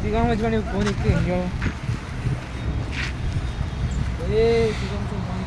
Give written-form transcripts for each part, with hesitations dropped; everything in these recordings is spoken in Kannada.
Tiga macam ni phone ikut yo. Tiga macam phone.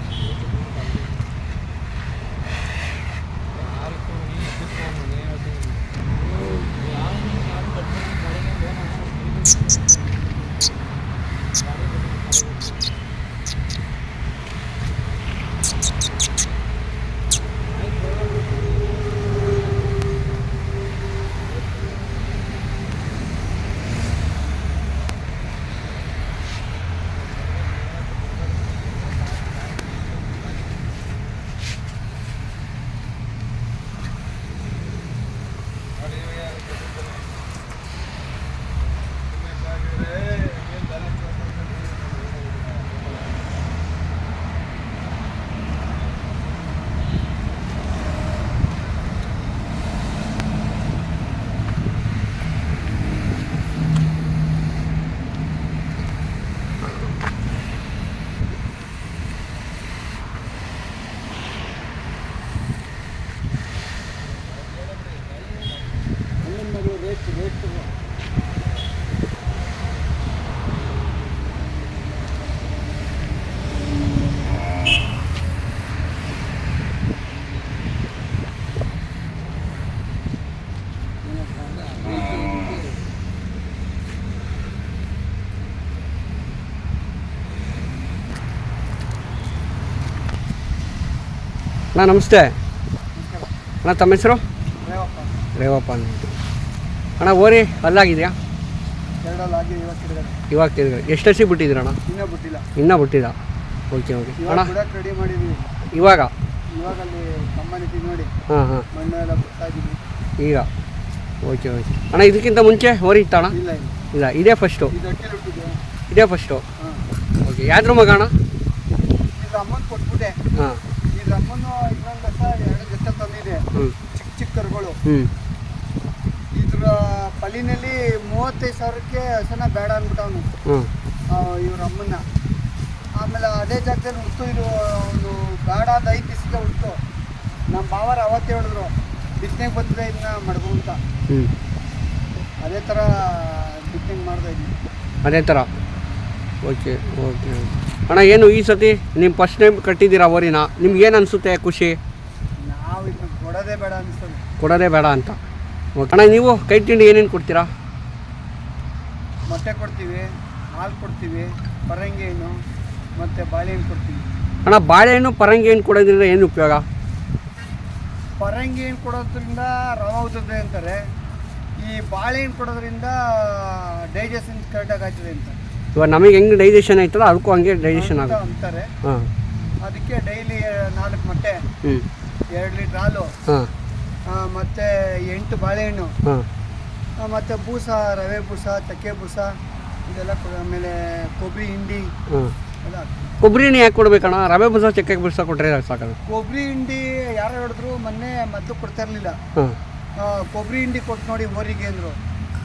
ಅಣ್ಣ ನಮಸ್ತೆ. ಅಣ್ಣ ತಮ್ಮ ಹೆಸರು? ರೇವಪ್ಪ ಅಂತ. ಅಣ್ಣ ಓರಿ ಅಲ್ಲಾಗಿದೆಯಾ? ಇವಾಗ ತಿರುಗಿ ಎಷ್ಟು ಹಸಿ ಬಿಟ್ಟಿದ್ದೀರಣ್ಣ? ಇನ್ನೂ ಬಿಟ್ಟಿಲ್ಲ. ಓಕೆ ಓಕೆ ಅಣ್ಣ ಇವಾಗ ಹಾಂ ಹಾಂ ಈಗ ಓಕೆ ಓಕೆ ಅಣ್ಣ. ಇದಕ್ಕಿಂತ ಮುಂಚೆ ಓರಿ ಇತ್ತ ಅಣ್ಣ? ಇಲ್ಲ ಇದೇ ಫಸ್ಟು. ಓಕೆ ಯಾವ್ದ್ರ ಮಗ ಅಣ್ಣ? ಹಾಂ ಚಿಕ್ಕ ಕರುಗಳು. ಇದ್ರ ಪಲ್ಲಿನಲ್ಲಿ 35,000ಕ್ಕೆ ಹಸನ ಬೇಡ ಅಂದ್ಬಿಟ್ಟವನು ಇವ್ರ ಅಮ್ಮನ್ನ. ಆಮೇಲೆ ಅದೇ ಜಾಗದಲ್ಲಿ ಹುಡ್ತು ಇದು ಅವನು ಬೇಡ ಅಂತ 5 ದಿವಸಕ್ಕೆ ಹುಡ್ತು. ನಮ್ಮ ಭಾವರ ಅವತ್ತೇ ಹೇಳಿದ್ರು ಬಿತ್ತನೆಗೆ ಬಂದರೆ ಇದನ್ನ ಮಾಡ್ಬೋ ಅಂತ. ಅದೇ ಥರ ಬಿತ್ತನೆಗೆ ಮಾಡ್ತಾ ಇದ್ವಿ. ಅದೇ ಥರ ಓಕೆ ಓಕೆ ಅಣ್ಣ. ಏನು ಈ ಸತಿ ನಿಮ್ಮ ಫಸ್ಟ್ ಟೈಮ್ ಕಟ್ಟಿದ್ದೀರಾ ಓರಿನ, ನಿಮ್ಗೇನು ಅನಿಸುತ್ತೆ? ಖುಷಿ? ನಾವು ಇದನ್ನ ಕೊಡೋದೇ ಬೇಡ ಅನಿಸ್ತದೆ. ಕೊಡೋದೇ ಬೇಡ ಅಂತ. ಓಕೆ ಅಣ್ಣ. ನೀವು ಕೈ ತಿಂಡಿ ಏನೇನು ಕೊಡ್ತೀರಾ? ಮೊಟ್ಟೆ ಕೊಡ್ತೀವಿ, ಹಾಲು ಕೊಡ್ತೀವಿ, ಪರಂಗಿ ಹಣ್ಣು ಮತ್ತು ಬಾಳೆಹಣ್ಣು ಕೊಡ್ತೀವಿ. ಅಣ್ಣ ಬಾಳೆಹಣ್ಣು ಪರಂಗಿ ಹಣ್ಣು ಕೊಡೋದ್ರಿಂದ ಏನು ಉಪಯೋಗ? ಪರಂಗಿ ಹಣ್ಣು ಕೊಡೋದ್ರಿಂದ ರವ ಉದುತ್ತದೆ ಅಂತಾರೆ. ಈ ಬಾಳೆಹಣ್ಣು ಕೊಡೋದ್ರಿಂದ ಡೈಜೆಷನ್ ಕರೆಕ್ಟಾಗಿ ಆಗ್ತದೆ ಅಂತ. ಇವಾಗ ನಮಗೆ ಹೆಂಗೆ ಡೈಜೆಷನ್ ಆಯ್ತಲ್ಲ ಅದಕ್ಕೂ ಹಂಗೆ ಡೈಜೆಷನ್ ಆಗುತ್ತೆ ಅಂತಾರೆ. ಹಾಂ ಅದಕ್ಕೆ ಡೈಲಿ 4 ಮೊಟ್ಟೆ, 2 ಲೀಟ್ರ್ ಹಾಲು, ಮತ್ತು 8 ಬಾಳೆಹಣ್ಣು, ಮತ್ತು ಬೂಸ, ರವೆ ಬೂಸ, ಚಕ್ಕೆ ಬೂಸ ಇದೆಲ್ಲ ಆಮೇಲೆ ಕೊಬ್ಬರಿ ಹಿಂಡಿ ಎಲ್ಲ. ಕೊಬ್ಬರಿ ಹಿಂಡಿ ಯಾಕೆ ಕೊಡ್ಬೇಕಣ್ಣ? ರವೆ ಬೂಸ ಚಕ್ಕೆ ಬೂಸ ಕೊಟ್ಟರೆ ಸಾಕಲ್ಲ. ಕೊಬ್ಬರಿ ಹಿಂಡಿ ಯಾರು ಹೇಳಿದ್ರು ಮೊನ್ನೆ ಮೊದಲು ಕೊಡ್ತಾ ಇರಲಿಲ್ಲ. ಕೊಬ್ಬರಿ ಹಿಂಡಿ ಕೊಟ್ಟು ನೋಡಿ ಓರಿಗೆ ಅಂದರು.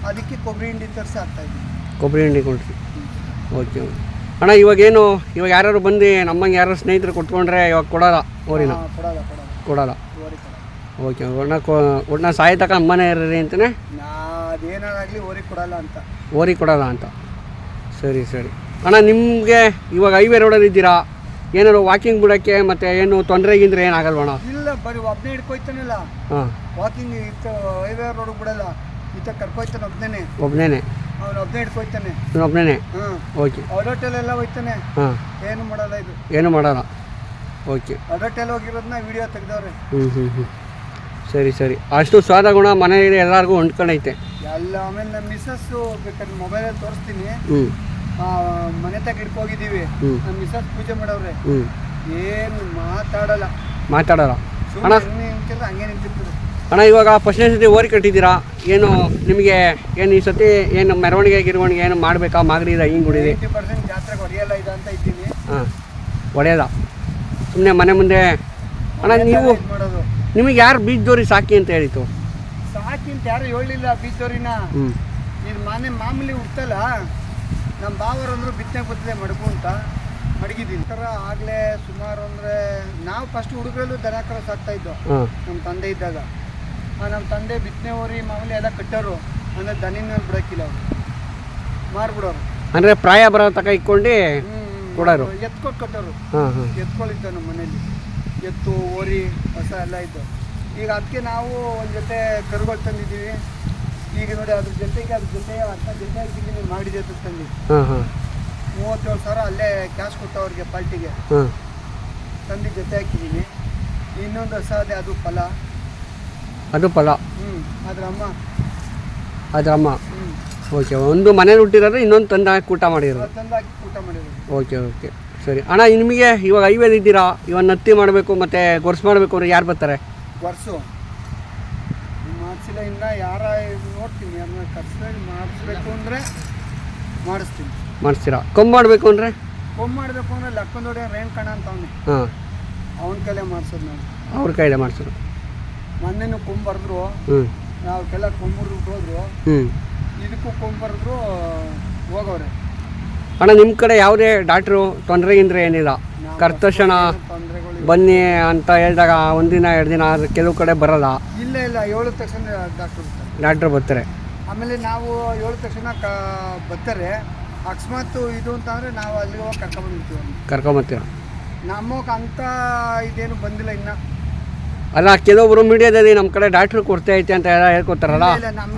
ಅದಕ್ಕೆ ಕೊಬ್ಬರಿ ಹಿಂಡಿ ತರಿಸಿ ಆಗ್ತಾಯಿದ್ವಿ. ಕೊಬ್ಬರಿ ಹಿಂಡಿ ಕೊಡ್ರಿ. ಓಕೆ ಅಣ್ಣ. ಇವಾಗೇನು ಇವಾಗ ಯಾರು ಬಂದು ನಮ್ಮಂಗೆ ಯಾರು ಸ್ನೇಹಿತರು ಕೊಟ್ಕೊಂಡ್ರೆ ಇವಾಗ ಕೊಡೋಲ್ಲ ಓರಿನ? ಕೊಡೋಲ್ಲ. ಓಕೆ ಒಣ್ಣ ಸಾಯಿ ತಕ ಅಮ್ಮನೇ ಇರ್ರಿ ಅಂತಲೇ ಅದೇನಾಗಲಿ ಓರಿ ಕೊಡಲ್ಲ ಅಂತ. ಓರಿ ಕೊಡಲ್ಲ ಅಂತ. ಸರಿ ಸರಿ ಅಣ್ಣ, ನಿಮಗೆ ಇವಾಗ ಹೈವೇ ರೋಡಲ್ಲಿ ಇದ್ದೀರಾ, ಏನಾದ್ರು ವಾಕಿಂಗ್ ಬಿಡೋಕ್ಕೆ ಮತ್ತು ಏನು ತೊಂದರೆಗಿಂದ್ರೆ ಏನಾಗಲ್ವಣ್ಣ? ಇಲ್ಲ, ಬರೀ ಒಬ್ಬನೇ ಹಿಡ್ಕೊಯ್ತಾನಲ್ಲ. ಹಾಂ, ವಾಕಿಂಗ್ ಇತ್ತು ಹೈವೇ ರೋಡ್ ಬಿಡಲ್ಲ, ಈತ ಕರ್ಕೊಯ್ತಾನೆ ಒಬ್ಬನೇ. ಅವ್ನು ಒಬ್ಬನೇ ಹಿಡ್ಕೊಯ್ತಾನೆ. ಒಬ್ಬನೇ. ಹಾಂ, ಓಕೆ. ಅಡೋಟೆಲೆಲ್ಲ ಹೋಯ್ತಾನೆ. ಹಾಂ, ಏನು ಮಾಡಲ್ಲ ಇದು. ಏನು ಮಾಡಲ್ಲ. ಓಕೆ. ಅಡೋಟೆಲ್ ಹೋಗಿರೋದನ್ನ ವಿಡಿಯೋ ತೆಗ್ದವ್ರೆ. ಸರಿ ಸರಿ. ಅಷ್ಟು ಸ್ವಾದ ಗುಣ ಮನೆಯಲ್ಲಿ ಎಲ್ಲರಿಗೂ ಹೊಂದ್ಕೊಂಡೈತೆ ಎಲ್ಲ. ಆಮೇಲೆ ನಮ್ಮ ಮಿಸ್ಸಸ್ಸು ಬೇಕಾದ್ರೆ ಮೊಬೈಲಲ್ಲಿ ತೋರಿಸ್ತೀನಿ. ಮನೆ ತಗ ಹಿಡ್ಕೋಗಿದ್ದೀವಿ. ನಮ್ಮ ಮಿಸ್ಸಸ್ ಪೂಜೆ ಮಾಡವ್ರೆ. ಏನು ಮಾತಾಡಲ್ಲ. ಅಣ್ಣ ನಿಂತಿದ್ರೆ ಹಂಗೆ ನಿಂತಿರ್ತದೆ. ಅಣ್ಣ, ಇವಾಗ ಫಸ್ಟ್ನೇ ಸತಿ ಓರಿ ಕಟ್ಟಿದ್ದೀರಾ, ಏನು ನಿಮಗೆ ಏನು ಈ ಸತಿ ಏನು ಮೆರವಣಿಗೆ ಗಿರವಣಿಗೆ ಏನು ಮಾಡಬೇಕಾ? ಮಾಗಡಿದ ಹಿಂಗೆ ಹೊಡಿದೆ 80% ಜಾತ್ರೆಗೆ ಹೊಡೆಯಲ್ಲ ಇದು ಅಂತ ಇದ್ದೀನಿ. ಹಾಂ, ಹೊಡೆಯೋದ ಸುಮ್ಮನೆ ಮನೆ ಮುಂದೆ. ಅಣ್ಣ, ನೀವು ಮಾಡೋದು. ನಿಮಗೆ ಯಾರು ಬೀಜದೋರಿ ಸಾಕಿ ಅಂತ ಹೇಳಿತು? ಸಾಕಿ ಅಂತ ಯಾರು ಹೇಳಿಲ್ಲ ಬೀಜದೋರಿನ. ಇದು ಮಾಮೂಲಿ ಹುಟ್ಟಲ್ಲ. ನಮ್ಮ ಬಾವರು ಅಂದರು ಬಿತ್ತನೆ ಬರ್ತದೆ ಮಡಗು ಅಂತ ಮಡಗಿದ್ದೀನಿ. ಥರ ಆಗಲೇ ಸುಮಾರು ಅಂದರೆ ನಾವು ಫಸ್ಟ್ ಹುಡುಗರಲ್ಲೂ ದನ ಕರ ಸಾಕ್ತಾಯಿದ್ದೋ ನಮ್ಮ ತಂದೆ ಇದ್ದಾಗ. ನಮ್ಮ ತಂದೆ ಬಿತ್ತನೆ ಓರಿ ಮಾಮೂಲಿ ಎಲ್ಲ ಕಟ್ಟೋರು, ಅಂದರೆ ದನಿನ ಬಿಡೋಕ್ಕಿಲ್ಲ ಅವರು, ಮಾರ್ಬಿಡೋರು. ಅಂದರೆ ಪ್ರಾಯ ಬರೋ ತಕ ಇಟ್ಕೊಂಡು ಕೊಡೋರು. ಎತ್ಕೊಟ್ಟು ಕಟ್ಟೋರು. ಎತ್ಕೊಳ್ಳಿದ್ದು ನಮ್ಮ ಮನೇಲಿ ಎತ್ತು ಓರಿ ಹೊಸ ಎಲ್ಲ ಇದ್ದು. ಈಗ ಅದಕ್ಕೆ ನಾವು ಒಂದು ಜೊತೆ ಕರುಗಳು ತಂದಿದ್ದೀವಿ. ಈಗ ನೋಡಿ ಅದ್ರ ಜೊತೆ 10 ಜೊತೆ ಹಾಕಿದ್ದೀನಿ ಮಾಡಿದೆ ಅಂತ ತಂದು 37,000 ಅಲ್ಲೇ ಕ್ಯಾಶ್ ಕೊಟ್ಟವ್ರಿಗೆ ಪಾರ್ಟಿಗೆ ತಂದು ಜೊತೆ ಹಾಕಿದ್ದೀನಿ. ಇನ್ನೊಂದು ಹೊಸ ಅದೇ ಅದು ಫಲ. ಅದ್ರ ಅಮ್ಮ. ಓಕೆ. ಒಂದು ಮನೇಲಿ ಹುಟ್ಟಿರೋದು, ಇನ್ನೊಂದು ತಂದು ಹಾಕಿ ಊಟ ಮಾಡಿರೋದು. ಓಕೆ ಓಕೆ ಸರಿ. ಅಣ್ಣ, ನಿಮಗೆ ಇವಾಗ ಹೈವೇಲಿ ಇದ್ದೀರಾ, ಇವಾಗ ನತ್ತಿ ಮಾಡಬೇಕು ಮತ್ತು ಗೊರ್ಸು ಮಾಡಬೇಕು ಅಂದ್ರೆ ಯಾರು ಬರ್ತಾರೆ? ಗೊರ್ಸು ಮಾಡಿಸಿಲ್ಲ ಇನ್ನು. ಯಾರ ನೋಡ್ತೀನಿ, ಯಾರನ್ನ ಕರ್ಸಿ ಮಾಡಿಸ್ಬೇಕು ಅಂದರೆ ಮಾಡಿಸ್ತೀರಾ? ಕೊಂಬು ಮಾಡಬೇಕು ಅಂದರೆ ಲಕ್ಕಂದು ಹೊಡೆಯೋ ರೇಣ್ ಕಣ ಅಂತ ಅವನು. ಅವನ ಕೈಲೇ ಮಾಡಿಸೋದು ನಾವು. ಅವ್ರ ಕೈಲೇ ಮಾಡಿಸೋದು. ಮೊನ್ನೆನೂ ಕೊಂಬು ಬರೆದ್ರು, ನಾವು ಕೆಲ ಕೊಂಬರು ಹೋದ್ರು. ಇದಕ್ಕೂ ಕೊಂಬು ಬರೆದ್ರು, ಹೋಗವ್ರೆ. ಅಣ್ಣ, ನಿಮ್ಮ ಕಡೆ ಯಾವುದೇ ಡಾಕ್ಟ್ರು ತೊಂದರೆಗಿಂದ್ರೆ ಏನಿಲ್ಲ? ಕರ್ತಕ್ಷಣ ಬನ್ನಿ ಅಂತ ಹೇಳಿದಾಗ ಒಂದಿನ 2 ದಿನ ಕೆಲವು ಕಡೆ ಬರಲ್ಲ. ಇಲ್ಲ 7 ತಕ್ಷಣ ಡಾಕ್ಟ್ರು ಬರ್ತಾರೆ. ಆಮೇಲೆ ನಾವು 7 ತಕ್ಷಣ ಬರ್ತಾರೆ. ಅಕಸ್ಮಾತ್ ಇದು ಅಂತಂದರೆ ನಾವು ಅಲ್ಲಿಗೆ ಹೋಗಿ ಕರ್ಕೊಂಬರ್ತೀರ. ನಮಗೆ ಅಂತ ಇದೇನು ಬಂದಿಲ್ಲ ಇನ್ನು. ಅಲ್ಲ, ಕೆಲವೊಬ್ರು ಮೀಡಿಯಾದಲ್ಲಿ ನಮ್ಮ ಕಡೆ ಡಾಕ್ಟ್ರು ಕೊಡ್ತಾ ಐತೆ ಅಂತ ಎಲ್ಲ ಹೇಳ್ಕೊತಾರಲ್ಲ,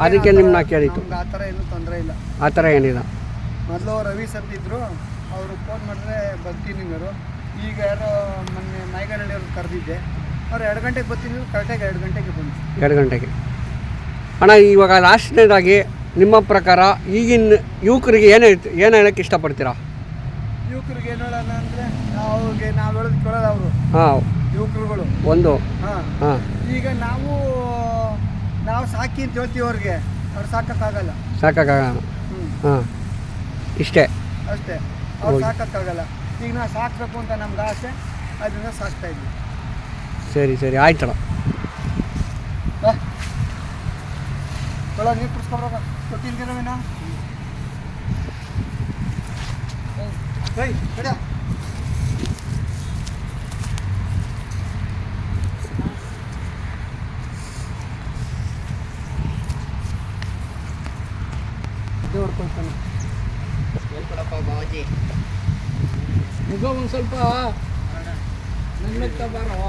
ಅದಕ್ಕೆ ನಿಮ್ಮನ್ನ ಕೇಳಿತ್ತು. ಆ ಥರ ಏನೂ ತೊಂದರೆ ಇಲ್ಲ. ಆ ಥರ ಏನಿಲ್ಲ. ಮೊದಲು ರವಿ ಸಂತಿದ್ರು, ಅವರು ಫೋನ್ ಮಾಡಿದ್ರೆ ಬರ್ತೀನಿ ಅನ್ನೋರು. ಈಗ ಯಾರೋ ಮೊನ್ನೆ ನಾಯಗನಹಳ್ಳಿ ಅವ್ರಿಗೆ ಕರೆದಿದ್ದೆ, ಅವ್ರು 2 ಗಂಟೆಗೆ ಬರ್ತೀನಿ, ಕರೆಕ್ಟಾಗಿ 2 ಗಂಟೆಗೆ ಬಂದು 2 ಗಂಟೆಗೆ. ಅಣ್ಣ, ಇವಾಗ ಲಾಸ್ಟ್ನೇದಾಗಿ ನಿಮ್ಮ ಪ್ರಕಾರ ಈಗಿನ ಯುವಕರಿಗೆ ಏನು ಹೇಳೋಕ್ಕೆ ಇಷ್ಟಪಡ್ತೀರಾ? ಯುವಕರಿಗೆ ಏನು ಹೇಳೋಣ ಅಂದರೆ ಅವ್ರಿಗೆ ನಾವು ಹೇಳೋದು ಕೇಳೋದು ಅವರು. ಯುವಕರುಗಳು ಒಂದು. ಈಗ ನಾವು ಸಾಕಿ ಅಂತ ಹೇಳ್ತೀವಿ ಅವ್ರಿಗೆ, ಅವ್ರು ಸಾಕೋಕ್ಕಾಗಲ್ಲ. ಇಷ್ಟೇ ಅಷ್ಟೇ, ಅವ್ರು ಸಾಕೋಕ್ಕಾಗಲ್ಲ. ಈಗ ನಾವು ಸಾಕಬೇಕು ಅಂತ ನಮ್ಗೆ ಆಸೆ, ಅದನ್ನು ಸಾಕ್ತಾ ಇದ್ವಿ. ಸರಿ ಸರಿ, ಆಯ್ತಲ್ಲ. ನೀರು ಕುಡಿಸ್ಕೊಬ್ರ ಗೊತ್ತಿಲ್ದಿರವೇನ? ಕಡ ಹೊಡ್ಕೊಳ್ತಾನೆ. ಹೇಳ್ಕೊಡಪ್ಪ ಬಾವಾಜಿ, ಮುಗ ಒಂದು ಸ್ವಲ್ಪ ನನ್ನ ಬಾರೋ.